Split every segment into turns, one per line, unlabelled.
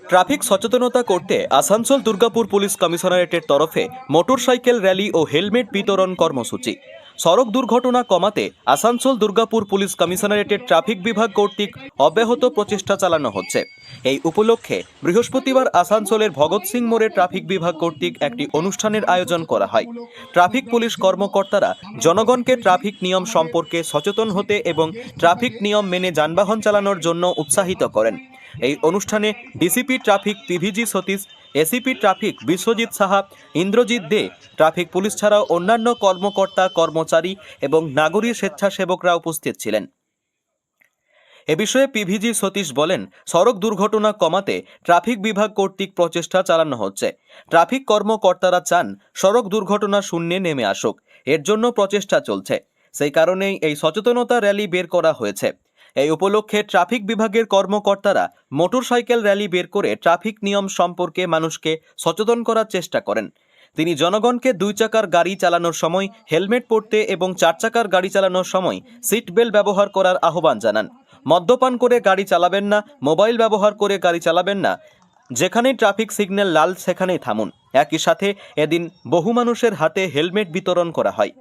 Traffic সচেতনতা করতে Asansol Durgapur police কমিশনারেটের তরফে মোটরসাইকেল র্যালি ও হেলমেট বিতরণ কর্মসূচি। সড়ক দুর্ঘটনা কমাতে আসানসোল দুর্গাপুর পুলিশ কমিশনারেটের ট্রাফিক বিভাগ কর্তৃক অব্যাহত প্রচেষ্টা চালানো হচ্ছে। এই উপলক্ষে বৃহস্পতিবার আসানসোলের ভগৎ সিং মোড়ে ট্রাফিক বিভাগ কর্তৃক একটি অনুষ্ঠানের আয়োজন করা হয়। ট্রাফিক পুলিশ কর্মকর্তারা জনগণকে ট্রাফিক নিয়ম সম্পর্কে সচেতন হতে এবং ট্রাফিক নিয়ম মেনে যানবাহন চালানোর জন্য উৎসাহিত করেন। এই অনুষ্ঠানে DCP traffic PVG Satish, ACP traffic Biswajit Saha, Indrajit Dey, traffic police ছাড়াও অন্যান্য কর্মকর্তা, কর্মচারী এবং নাগরিক স্বেচ্ছাসেবকরা উপস্থিত ছিলেন। এ বিষয়ে পিভিজি সতীশ বলেন, সড়ক দুর্ঘটনা কমাতে ট্রাফিক বিভাগ কর্তৃক প্রচেষ্টা চালানো হচ্ছে। ট্রাফিক কর্মকর্তারা চান সড়ক দুর্ঘটনা শূন্যে নেমে আসুক, এর জন্য প্রচেষ্টা চলছে। সেই কারণেই এই সচেতনতা র্যালি বের করা হয়েছে। এই উপলক্ষে ট্রাফিক বিভাগের কর্মকর্তারা মোটরসাইকেল র্যালি বের করে ট্রাফিক নিয়ম সম্পর্কে মানুষকে সচেতন করার চেষ্টা করেন। তিনি জনগণকে 2 চাকার গাড়ি চালানোর সময় হেলমেট পরতে এবং 4 চাকার গাড়ি চালানোর সময় সিট বেল্ট ব্যবহার করার আহ্বান জানান। মদ্যপান করে গাড়ি চালাবেন না, মোবাইল ব্যবহার করে গাড়ি চালাবেন না, যেখানেই ট্রাফিক সিগন্যাল লাল সেখানেই থামুন। একই সাথে এদিন বহু মানুষের হাতে হেলমেট বিতরণ করা হয়।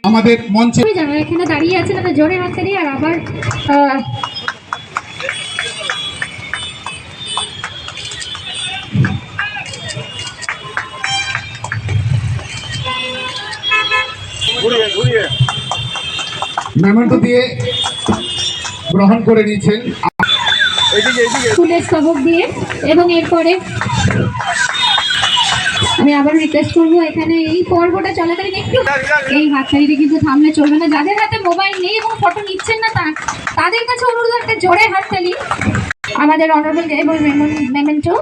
আমাদের মঞ্চে
যারা এখানে দাঁড়িয়ে আছেন তাদের জোরে হাততালি। আর আবার
মেমেন্টো দিয়ে গ্রহণ করে নিয়েছেন
ফুলের স্তবক দিয়ে। এবং এরপরে আমি আবার রিকোয়েস্ট করবো, এখানে এই পর্বটা চলাকালীন একটু এই হাততালিতে কিন্তু থামলে চলবে না। যাদের হাতে মোবাইল নেই এবং ফটো নিচ্ছেন না তাদের কাছে অনুরোধ, একটা জোরে হাততালি। আমাদের অনারেবল এবং মেমেন্টো,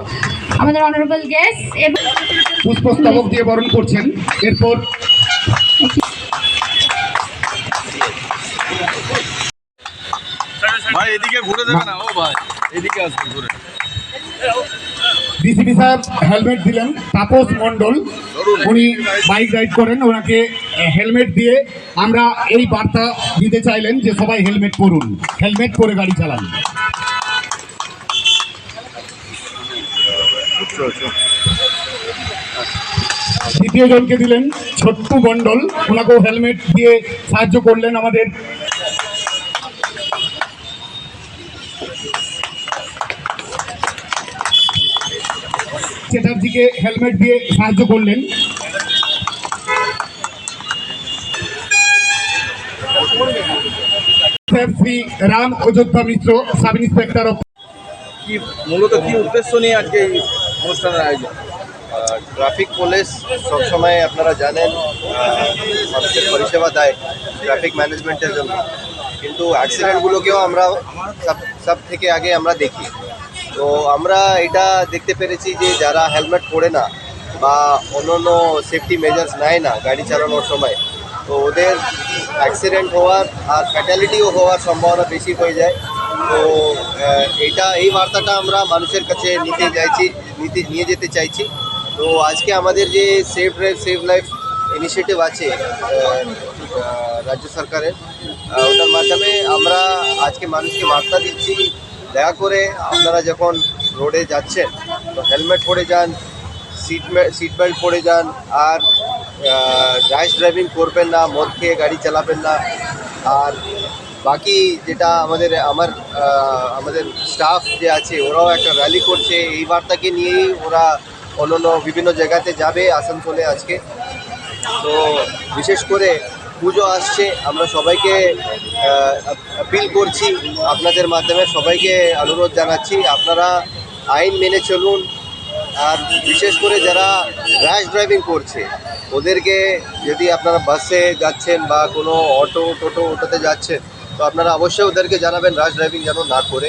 আমাদের অনারেবল গেস্ট এবং
পুষ্পস্তবক দিয়ে বরণ করছেন। এরপর
ভাই এদিকে ঘুরে যাবে না, ও ভাই এদিকে আসবে ঘুরে।
ডিসিপি সাহেব হেলমেট দিলেন। তাপস মণ্ডল উনি বাইক রাইড করেন, ওনাকে হেলমেট দিয়ে আমরা এই বার্তা দিতে চাইলেন যে সবাই হেলমেট পরুন, হেলমেট পরে গাড়ি চালান। দ্বিতীয় জনকে দিলেন ছোট্টু মণ্ডল, ওনাকেও হেলমেট দিয়ে সাহায্য করলেন। আমাদের চ্যাটার্জিকে হেলমেট দিয়ে সাহায্য করলেন। শ্রী রাম অযোধ্যা মিশ্র, সাব ইন্সপেক্টর অফ।
কি মূলত কি উদ্দেশ্য নিয়ে আজকে এই অনুষ্ঠানের আয়োজন?
ট্রাফিক পুলিশ সবসময় আপনারা জানেন মানুষের পরিষেবা দেয় ট্রাফিক ম্যানেজমেন্টের জন্য, কিন্তু অ্যাক্সিডেন্টগুলোকেও আমরা সব থেকে আগে আমরা দেখি। তো আমরা এটা দেখতে পেরেছি যে যারা হেলমেট পরে না বা অন্য সেফটি মেজার্স নেয় না গাড়ি চালানোর সময়, তো ওদের অ্যাক্সিডেন্ট হওয়ার আর ফ্যাটালিটিও হওয়ার সম্ভাবনা বেশি হয়ে যায়। তো এই বার্তাটা আমরা মানুষের কাছে নিয়ে যেতে চাইছি। তো আজকে আমাদের যে save drive save life initiative আছে রাজ্য সরকারের, ওটার মাধ্যমে আমরা আজকে মানুষকে বার্তা দিচ্ছি, দয়া করে আপনারা যখন রোডে যাচ্ছেন তো হেলমেট পরে যান, সিট বেল্ট পরে যান, আর র্যাশ ড্রাইভিং করবেন না, মদ খেয়ে গাড়ি চালাবেন না। আর বাকি যেটা আমাদের স্টাফ যে আছে ওরাও একটা র্যালি করছে, এই বার্তাকে নিয়েই ওরা অন্য বিভিন্ন জায়গাতে যাবে আসানসোলে আজকে। তো বিশেষ করে পুজো আসছে, আমরা সবাইকে আপিল করছি, আপনাদের মাধ্যমে সবাইকে অনুরোধ জানাচ্ছি আপনারা আইন মেনে চলুন। আর বিশেষ করে যারা র্যাশ ড্রাইভিং করছে ওদেরকে, যদি আপনারা বাসে যাচ্ছেন বা কোনো টোটোতে যাচ্ছেন, তো আপনারা অবশ্যই ওদেরকে জানাবেন র্যাশ ড্রাইভিং যেন না করে।